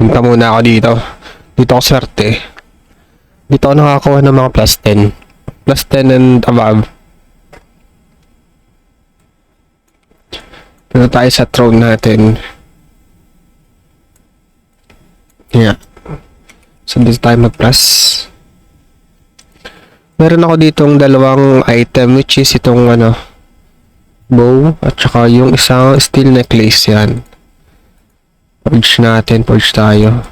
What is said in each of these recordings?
Punta muna ako dito. Dito ako swerte. Dito ako nakakuha ng mga plus 10. Plus 10 and above. Punta tayo sa throne natin. Yeah. So dito tayo mag-plus. Meron ako ditong dalawang item which is itong bow at saka yung isang steel necklace yan. Forge natin, forge tayo.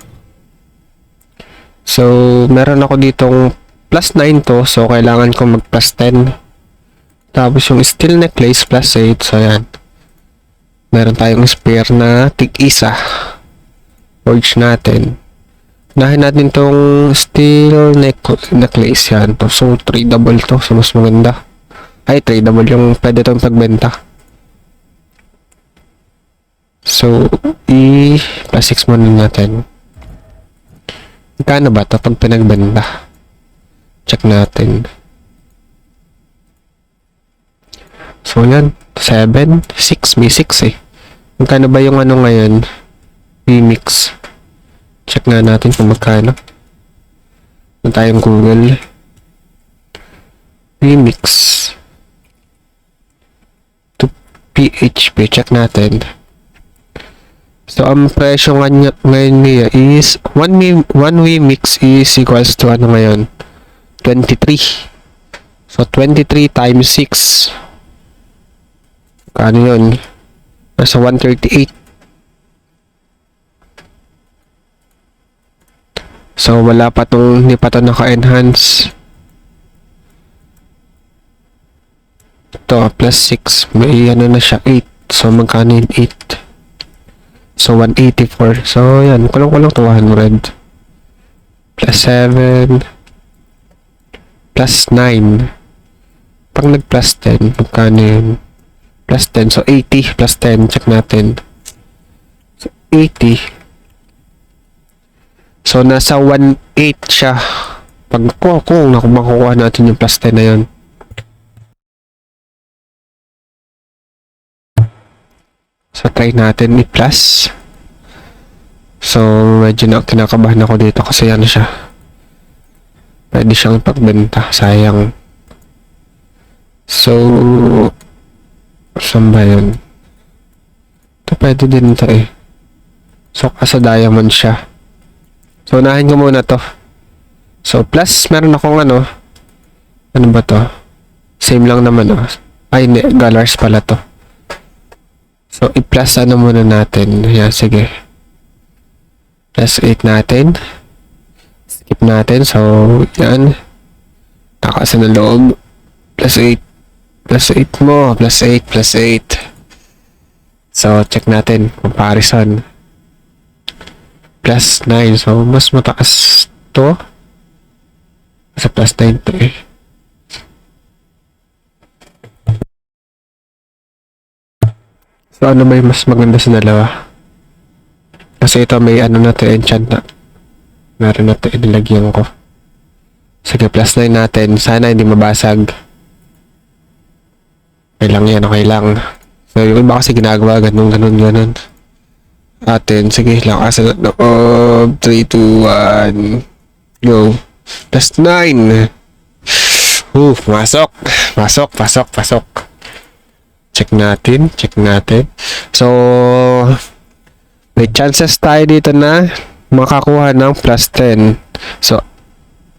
So, meron ako ditong plus 9 to, so kailangan ko mag plus 10. Tapos yung steel necklace plus 8, so yan. Meron tayong spear na tig-isa. Forge natin. Unahin natin tong steel necklace yan. So, tradable to, so mas maganda. Ay, tradable yung pwede itong pagbenta. So, plus 6 muna natin. Magkano ba ito pag pinagbenta? Check natin. So, yan. 7, 6. May 6 eh. Magkano ba yung ngayon? V-mix. Check nga natin kung magkano. Ano tayong Google. V-mix. To PHP. Check natin. So, ang presyo ngayon niya is 1 V-mix is equals to ngayon? 23. So, 23 times 6. Kano yun? Nasa 138. So, hindi pa ito naka-enhance. Ito, plus 6. May na siya, 8. So, magkano yung 8? So, 184. So, yan. Kulang-kulang 200. Plus 7. Plus 9. Pag nag-plus 10, magkano yun? Plus 10. So, 80 plus 10. Check natin. So, 80. So, nasa 1.8 siya. Pag kung makukuha natin yung plus 10 na yun. So, try natin i-plus. So, medyo kinakabahan ako dito kasi siya. Pwede siyang pagbenta. Sayang. So, saan ba yun? Ito pwede din ito eh. So, kasa diamond siya. So, unahin ko muna to. So, plus, meron akong ano ba to? Same lang naman Ay, hindi. Dollars pala to. So, i-plus muna natin. Yan, sige. Plus 8 natin. Skip natin. So, yan. Nakasa na loob. Plus 8. Plus 8 mo. Plus 8. Plus 8. So, check natin. Comparison. Plus 9. So, mas mataas to. Sa plus 9 to eh. So, ano ba yung mas maganda sa dalawa? Kasi ito may na to, enchant na. Meron na to, inilagyan ko. Sige, plus 9 natin. Sana hindi mabasag. Okay lang yan, okay lang. So, yung iba kasi ginagawa, ganun. Atin, sige lang. Asa na, 3, 2, 1. Go. Plus 9. Pasok. Check natin. So, may chances tayo dito na makakuha ng plus 10. So,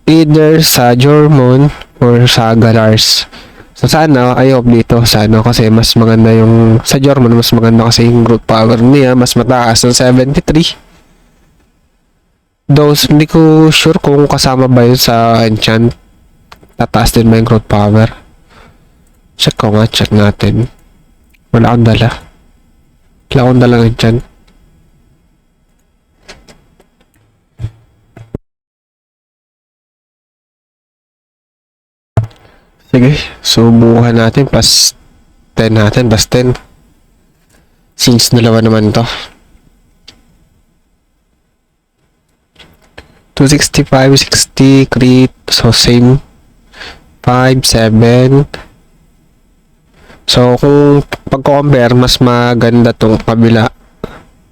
either sa Jormon or sa Galars. So, sana, I hope dito. Sana kasi mas maganda yung sa Jormon, mas maganda kasi yung growth power niya. Mas mataas ng 73. Though, hindi ko sure kung kasama ba yun sa enchant. Tataas din ba yung growth power? Check natin. Wala akong dala ng enchant. Sige, subukan natin. Plus 10 natin. Plus 10. Since dalawa naman to. 265, 60, crit. So, same. 5, 7. So, kung pag-compare, mas maganda tong kabila.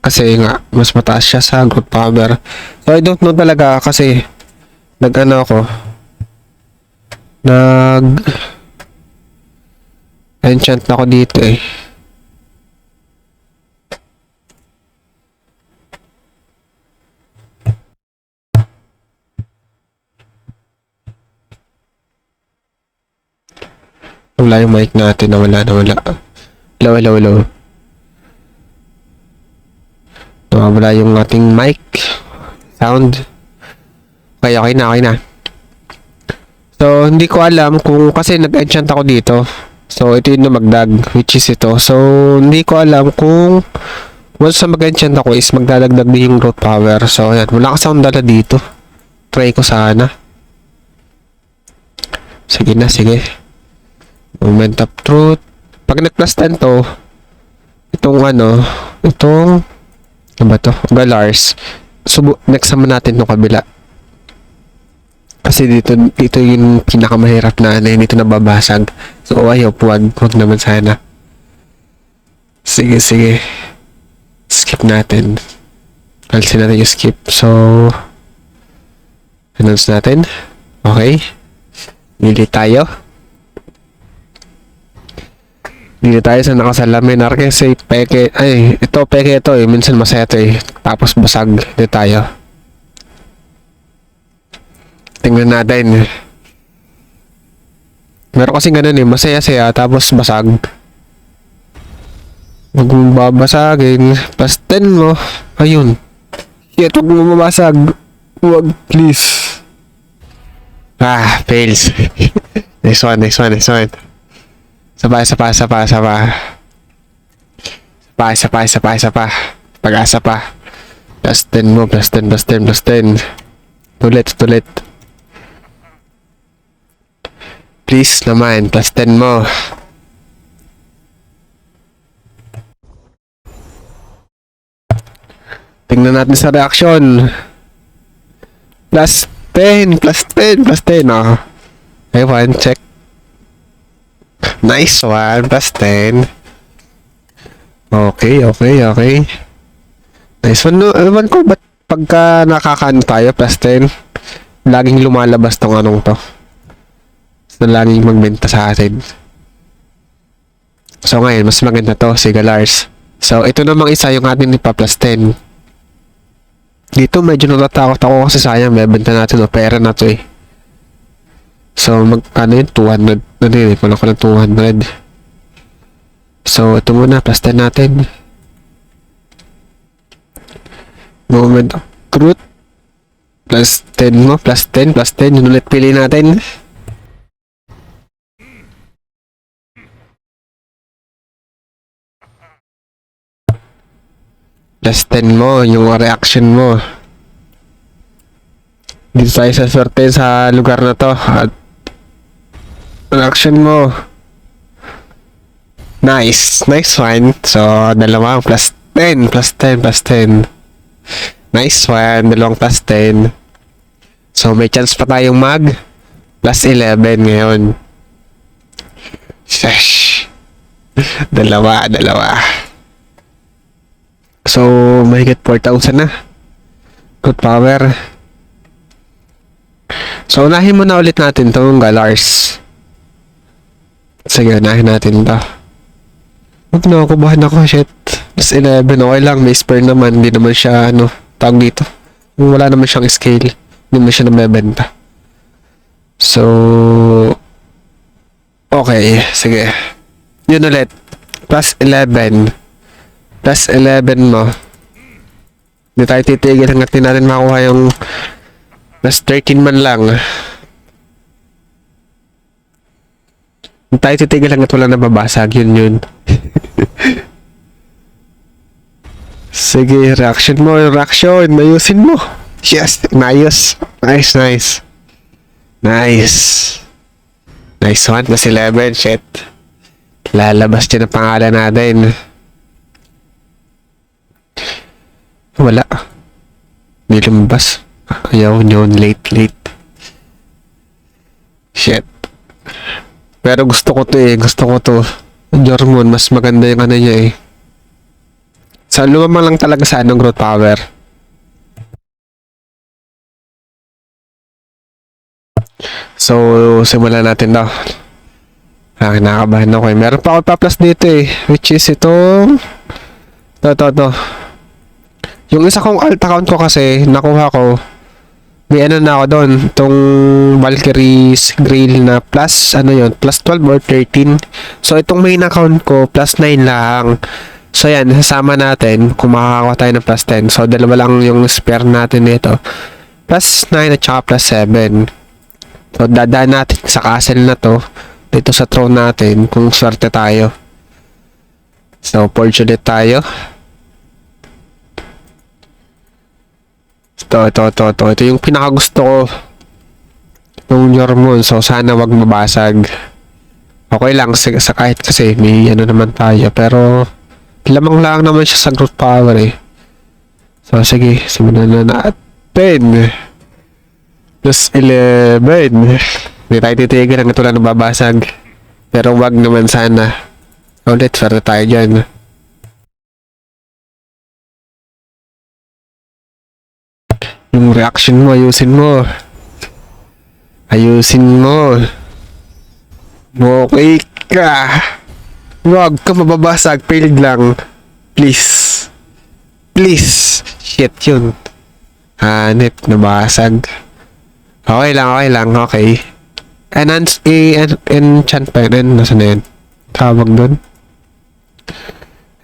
kasi nga mas mataas siya sa growth power. So I don't know talaga kasi nag-ano ako, enchant ako dito eh. Wala yung mic natin, nawala. Hello. Nawala yung ating mic sound. Okay na. So, hindi ko alam kung, kasi nag-enchant ako dito. So, ito yung magdag, which is ito. So, hindi ko alam kung once na mag-enchant ako is magdadagdag din yung growth power. So, yan. Wala ka sound dala dito. Try ko sana. Sige. Moment of truth. Pag nag-plus 10 to, itong ano ba to? Galars. Next naman natin itong kabila. Kasi dito yung pinakamahirap na dito nababasag. So, ayaw, wag naman sana. Sige. Skip natin. Alsin natin yung skip. So, announce natin. Okay. Dili tayo sa nakasalamin. Kasi peke, ito eh. Minsan masaya to eh. Tapos basag. Dito tayo. Tingnan natin. Meron kasi ganun eh. Masaya-saya. Tapos basag. Huwag mong babasagin. Plus 10 mo. Ayun. Shit, huwag mo mabasag. Huwag, please. Fails. Next one. Sapa. Pag-asa pa. Plus 10 mo. Plus 10. Tulit. Please naman. Plus 10 mo. Tingnan natin sa reaction. Plus 10. Oh. Ayun, check. Nice one. Plus 10. Okay. Nice one. No, ewan ko ba't pagka nakakaano tayo plus 10, laging lumalabas tong anong to. So, laging magbenta sa atin. So, ngayon, mas maganda to, si Galars. So, ito namang isa yung atin ipa plus 10. Dito, medyo natatakot ako kasi sayang, bebenta natin o pera na to eh. So, ano yun? 200. Wala ko ng 200. So, ito muna. Plus 10 natin. Moment of truth. Plus 10 mo. Plus 10. Yun ulit pili natin. Plus 10 mo. Yung reaction mo. Dito tayo sa swerte sa lugar na to. At reaction mo. Nice one. So, dalawang plus 10. Nice one. Dalawang plus 10. So, may chance pa tayong mag plus 11 ngayon. Sheesh. Dalawa. So, may get 4,000 na. Good power. So, unahin muna ulit natin itong Galars. Sige, unahin natin ito. Huwag na ako, bahan ako, shit. Plus 11, okay lang, may spare naman. Hindi naman siya, tawag dito. Wala naman siyang scale. Hindi naman siya nabebenta. So, okay, sige. Yun ulit. Plus 11. Plus 11 mo. Hindi tayo titigil hanggat di natin makuha yung plus 13 man lang. Hindi tayo titigil hanggat wala nababasag. Yun. Sige, reaction mo. Ayusin mo. Yes, naayos. Nice. Nice one. Plus 11. Shit. Lalabas dyan ang pangalan natin. Wala. Hindi lumabas. Ayaw yun. Late. Shit. Pero gusto ko to. Jormon, mas maganda yung ano niya eh. Sa lumamang lang talaga sa anong growth power. So, simulan natin daw. Kinakabahan ako eh. Meron pa ako pa-plus dito eh. Which is itong... To. Yung isa kong alt account ko kasi, nakuha ko. May ano na ako doon. Itong Valkyrie's Grail na plus, ano yun, plus 12 or 13. So, itong main account ko, plus 9 lang. So, yan, sasama natin kung makakakuha tayo ng plus 10. So, dalawa lang yung spare natin nito. Plus 9 at saka plus 7. So, dadaan natin sa castle na to. Dito sa throne natin kung swerte tayo. So, forge ulit tayo. Ito yung pinakagusto ko nung Jormon. So, sana wag mabasag. Okay lang sa kahit kasi may ano naman tayo. Pero, lamang lang naman siya sa growth power eh. So, sige. Simulan na natin. Plus 11. Hindi tayo titigil hanggang ito lang nababasag. Pero wag naman sana. Ulit, swerte tayo dyan. Yung reaction mo, ayusin mo. Ayusin mo. Okay ka. Wag ka mababasag. Failed lang. Please. Please. Shit yun. Hanip, nabasag. Okay lang. Okay. Enchant pa yun. Nasaan na yun? Tawag doon.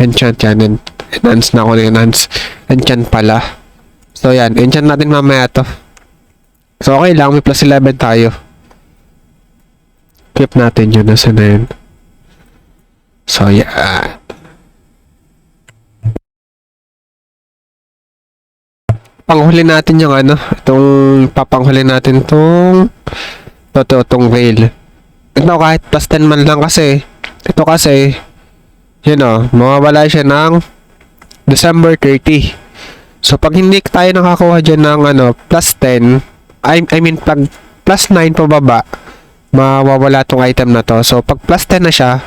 Enchant yan. Enhance na ako na enhance. Enchant pala. So yan. Enchant natin mamaya to. So okay lang. May plus 11 tayo. Keep natin yun. Nasaan na yun? So yan. Panghuli natin yung ano. Papanghuli natin itong rail. Ito kahit plus 10 man lang kasi. Ito kasi, mawawala siya ng December 30. So, pag hindi tayo nakakuha dyan ng plus 10, I mean, pag plus 9 pababa, mawawala tong item na to. So, pag plus 10 na siya,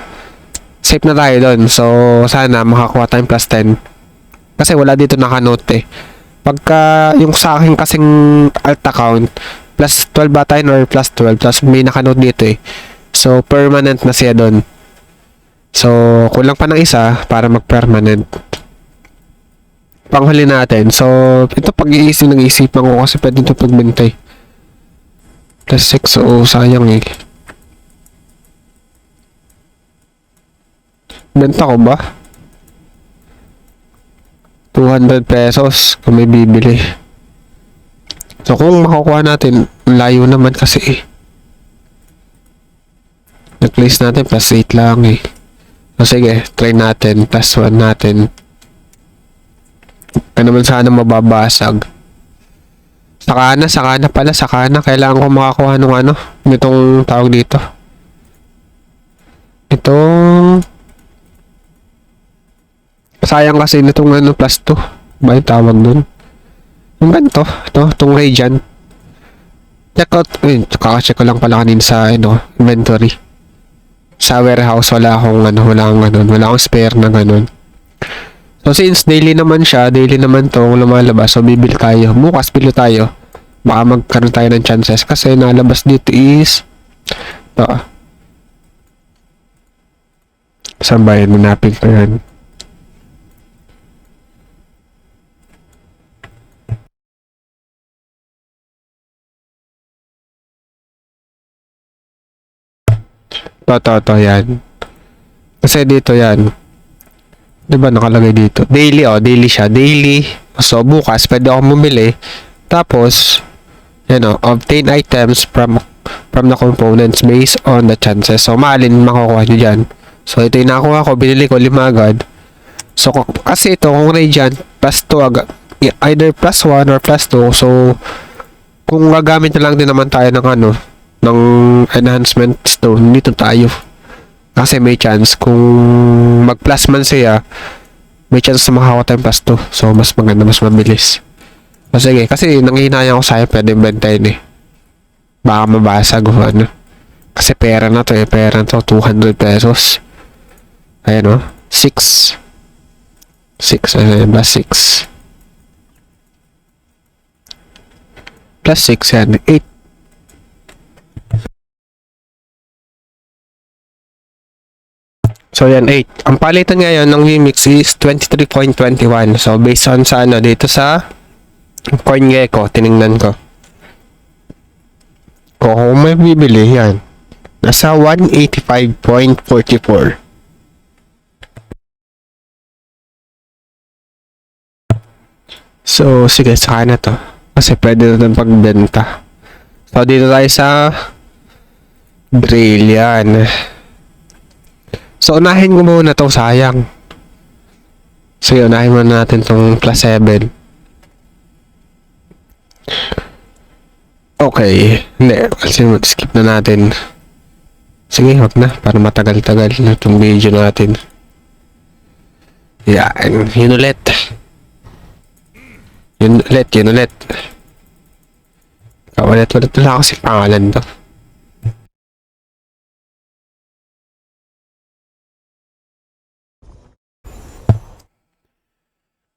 safe na tayo doon. So, sana makakuha tayong plus 10. Kasi wala dito nakanote eh. Pagka yung sa akin kasing alt account, plus 12 ba tayo or plus 12, tapos may nakanote dito eh. So, permanent na siya doon. So, kulang pa ng isa para mag-permanent. Panghuli natin. So, ito nag-iisipan ko kasi pwede ito pagbintay. Plus 6, so sayang eh. Benta ko ba? 200 pesos kung may bibili. So, kung makukuha natin, layo naman kasi eh. Nag-place natin, plus 8 lang eh. So, sige, try natin, plus 1 natin. Kaya naman sana mababasag. Saka na pala. Kailangan ko makakuha ng itong tawag dito. Itong... Sayang kasi nitong plus 2. Ba yung tawag dun? Yung ganito. Itong Radiant. Check out. Kaka-check ko lang pala kanina sa inventory. Sa warehouse wala akong spare na ganun. So since daily naman to lumalabas, so bibil tayo. Bukas bili tayo. Baka magkaroon tayo ng chances kasi nalabas dito is ito. Saan ba yun? Manapin ko yan. To yan. Kasi dito yan. Diba nakalagay dito? Daily siya. Daily. So, bukas, pwede ako bumili. Tapos, obtain items from the components based on the chances. So, maalin makukuha nyo dyan. So, ito yung nakuha ko. Binili ko 5 agad. So, kasi ito, kung Radiant, plus 2 agad. Either plus 1 or plus 2. So, kung gagamit na lang din naman tayo ng ng enhancement stone, dito tayo. Kasi may chance kung mag-plus man siya, may chance na makakuha tayong plus 2. So, mas maganda, mas mabilis. So, sige, kasi nanghihinayang ko sa'yo, pwede bentayin eh. Baka mabasag o Kasi pera na to eh. Pera na to, 200 pesos. Ayan 6. 6, ano yan, plus 6. Plus 6 yan, 8. So yan, 8. Ang palitan ngayon ng VMix is 23.21. So based on sa ano, dito sa CoinGecko, tiningnan ko. Kung may bibili, yan. Nasa 185.44. So, sige, saka na to. Kasi pwede na itong pagbenta. So, dito tayo sa Grail, yan. So, unahin ko muna to, sayang. Sige, unahin muna natin tong plus 7. Okay. Hindi, kasi skip na natin. Sige, wag na. Para matagal-tagal na itong video natin. Yan. Yun ulit. Yun ulit. Ulit wala kasi pangalan to.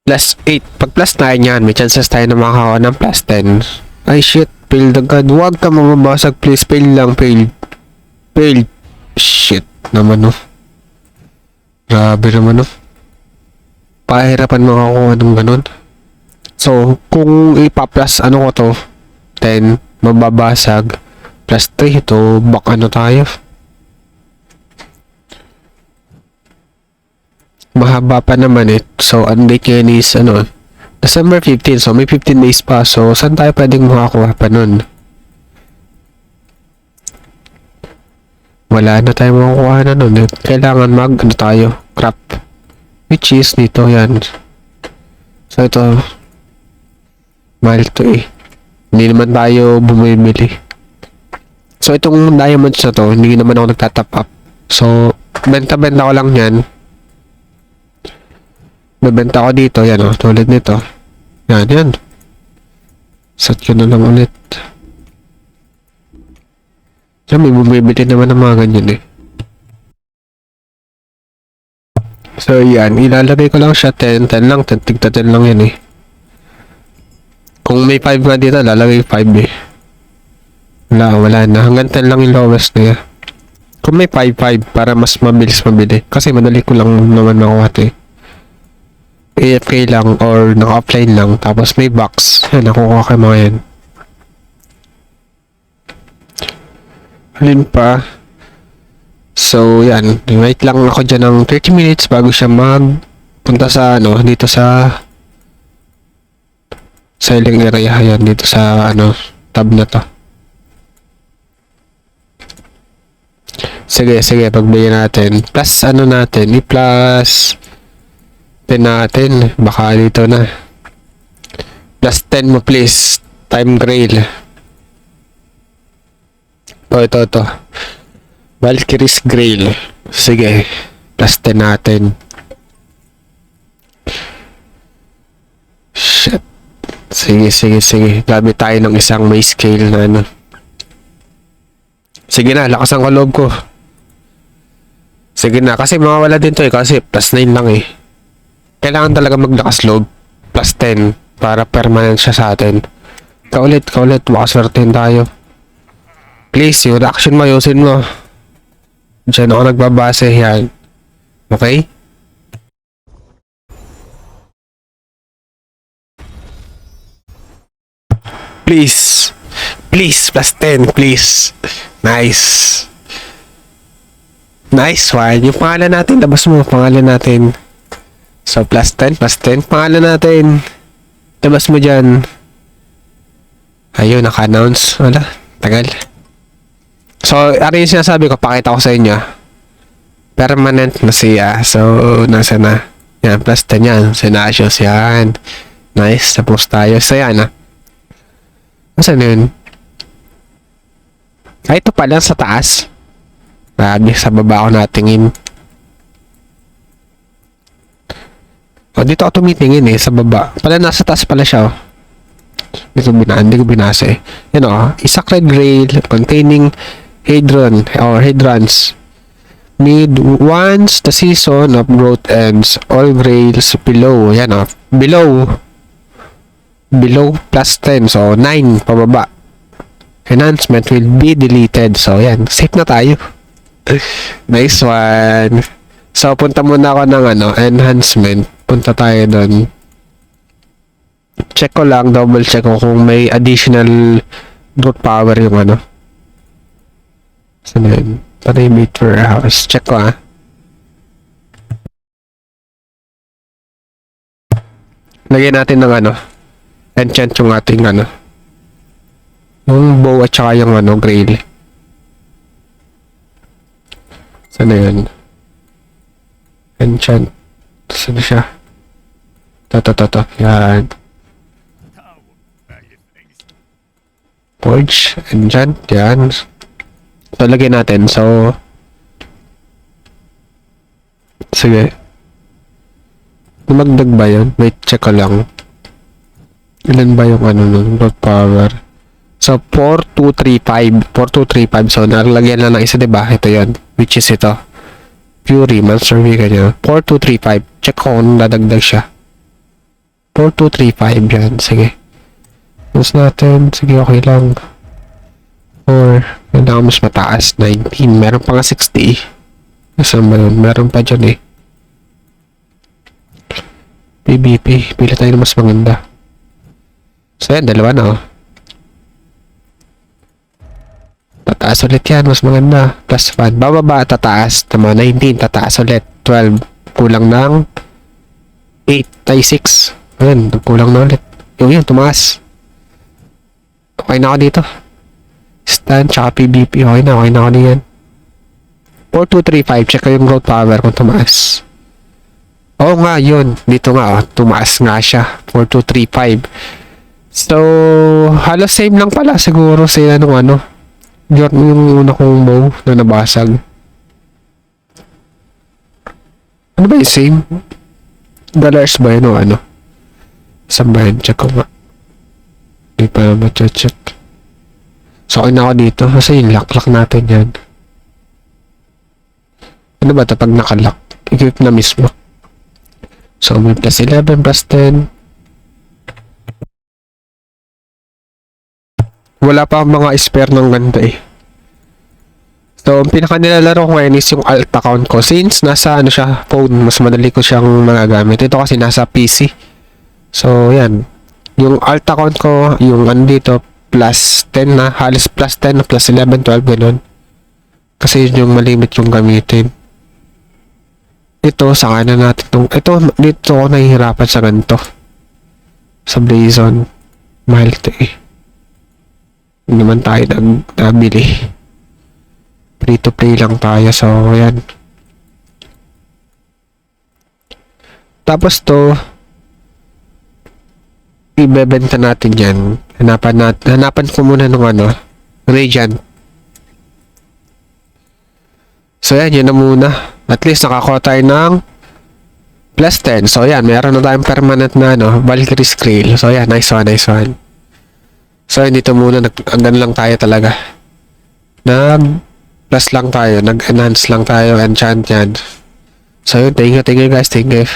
Plus 8. Pag plus 9 yan, may chances tayo na makakawa ng plus 10. Ay shit, failed agad. Huwag ka mamabasag please. Fail lang, fail. Fail. Shit naman no. Grabe naman no. Pahirapan makakuha ng ganun. So, kung ipa-plus ano ko to, 10, mababasag. Plus 3, ito, back ano tayo. Mahaba pa naman eh. So, ang date ngayon is, ano, December 15. So, may 15 days pa. So, saan tayo pwedeng makakuha pa nun? Wala na tayo makakuha na nun. Kailangan ano tayo, crop. Which is dito, yan. So, ito, mahal to eh. Hindi naman tayo bumibili. So, itong diamonds na to, hindi naman ako nagtatap up. So, benta-benta ko lang yan. Bebenta ko dito, yan o, tulad nito. Yan. Set ko na lang ulit. Yan, may bumibili naman ng mga ganyan eh. So, yan, ilalagay ko lang siya 10 lang, tigta 10 lang yan eh. Kung may 5 nga dito, lalagay 5 eh. Wala na. Hanggang 10 lang yung lowest na yan. Kung may 5 para mas mabilis mabili. Kasi madali ko lang naman makuha ito eh. AFK lang or naka-offline lang. Tapos may box. Yan, nakukuha kayo mga yan. Alin pa? So, yan. Wait lang ako dyan ng 30 minutes bago siya magpunta sa ano, dito sa selling area. Yan, dito sa ano, tab na to. Sige, pagbigyan natin. Plus ano natin, i-plus 10 natin. Baka dito na. Plus 10 mo please. Time Grail. Ito. Valkyrie's Grail. Sige. Plus 10 natin. Shit. Sige. Gamit tayo ng isang may scale na ano. Sige na, lakasan ko loob ko. Sige na, kasi mawawala din to eh. Kasi plus 9 lang eh. Kailangan talaga maglakas loob. Plus 10. Para permanent siya sa atin. Kaulit. Baka swertein tayo. Please, yung reaction mo, ayusin mo. Diyan ako nagbabase yan. Okay? Please, plus 10, please. Nice one. Yung pangalan natin, labas mo, pangalan natin. So, plus 10, pangalan natin. Labas mo dyan. Ayun, naka-announce. Wala, tagal. So, ano yung sinasabi ko, pakita ko sa inyo. Permanent na siya. So, nasa na. Yan, plus 10 yan. Sinasios yan. Nice, tapos tayo. So, yan Saan yun? Ito pa lang sa taas. Grabe, sa baba ako natingin. Dito ako tumitingin sa baba. Pala nasa taas pala siya hindi ko binasa eh. Yan Sacred Grail containing Hadron or Hadrons Need once the season of growth ends, all grails below. Yan o. Below. Below plus 10. So, 9 pababa. Enhancement will be deleted. So, yan. Safe na tayo. Nice one. So, punta muna ako ng enhancement. Punta tayo doon. Check ko lang, double check ko kung may additional brute power yung Saan yun? Mate warehouse. Check ko Lagyan natin ng enchant yung ating yung bow at saka yung grail. Saan na yun? Enchant. Saan siya? To. Yan. Forge. Enchant. Yan. So, lagyan natin. So, sige. Dumagdag ba yun? Wait, check ko lang. Ilan ba yung nun? Load power. So, 4235. 4235. So, nalagyan lang ng isa, diba? Ito yun. Which is ito. Fury. Monster Week. 4235. Check ko kung dadagdag siya. 4235 yan. Sige. Use natin. Sige, okay lang. Or, kailangan mas mataas. 19. Meron pa nga 60. Saan ba yun? Meron pa dyan PvP. Pila tayo na mas maganda. So, yan. Dalawa na Tataas ulit yan. Mas maganda. Plus 1. Bababa. Tataas. Tama. 19. Tataas ulit. 12. Kulang ng 8. Ay, 6. Ayan. Kulang na ulit. Yung tumaas. Okay na ako dito. Stand, tsaka PvP. Okay na ako diyan. 4235. Check ko yung growth power kung tumaas. Oo nga, yun. Dito nga, tumaas nga siya. 4235. So, halos same lang pala siguro sila nung yung una kong bow na nabasag. Ano ba yung same? Dollars ba yun o Saan ba yun? Check ko nga. Hindi pa ma-check. So, okay na ako dito. Kasi yung lock natin yan. Ano ba ito pag nakalock? I-equip na mismo. So, may plus 11, plus 10. Wala pa akong mga spare ng ganda So, ang pinaka nilalaro ko ngayon is yung alt account ko. Since nasa siya, phone, mas madali ko siyang magagamit. Ito kasi nasa PC. So, yan. Yung alt account ko, yung dito, plus 10 na, halos plus 10 na, plus 11, 12, ganun. Kasi yun yung malimit yung gamitin. Ito, sa kanan natin ito, dito ako nahihirapan sa ganito. Sa Blazon. Mahal ito Hindi naman tayo nabili. Free to play lang tayo, so, yan. Tapos to, ibebenta natin yan. Hanapan ko muna nung Radiant. So yan, yun na muna. At least nakakuha tayo ng plus 10. So yan, meron na tayong permanent na Valkyrie Skrill. So yan, nice one. So yan, dito muna, hanggang lang tayo talaga. Plus lang tayo, nag-enhance lang tayo, enchant yan. So yun, thank you guys, thank you.